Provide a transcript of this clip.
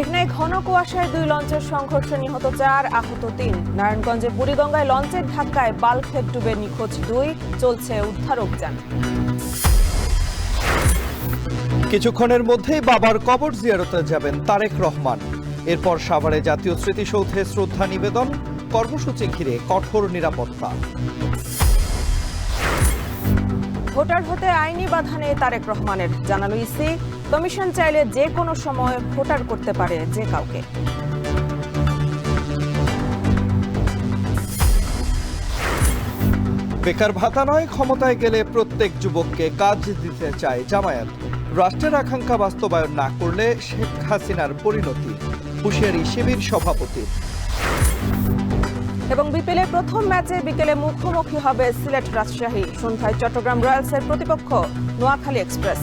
মেঘনায় ঘন কুয়াশায় 2 লঞ্চের সংঘর্ষে নিহত 4, আহত 3। নারায়ণগঞ্জে বুড়িগঙ্গায় লঞ্চের ধাক্কায় বাল্কহেড ডুবে নিখোঁজ 2, চলছে উদ্ধার অভিযান। কিছুক্ষণের মধ্যেই বাবার কবর জিয়ারতে যাবেন তারেক রহমান। এরপর সাভারে জাতীয় স্মৃতিসৌধে শ্রদ্ধা নিবেদন, কর্মসূচি ঘিরে কঠোর নিরাপত্তা। ভোটার হতে আইনি বাধা নেই তারেক রহমানের, জানালো ইসি। কমিশন চাইলে যে কোনো সময় ভোটার করতে পারে যে কাউকে। বেকার ভাতা নয়, ক্ষমতায় গেলে প্রত্যেক যুবককে কাজ দিতে চায় জামায়াত। রাষ্ট্রের আকাঙ্ক্ষা বাস্তবায়ন না করলে শেখ হাসিনার পরিণতি, হুঁশিয়ারি শিবির সভাপতি। এবং বিপিএলের প্রথম ম্যাচে বিকেলে মুখোমুখি হবে সিলেট রাজশাহী। সন্ধ্যায় চট্টগ্রাম রয়্যালসের প্রতিপক্ষ নোয়াখালী এক্সপ্রেস।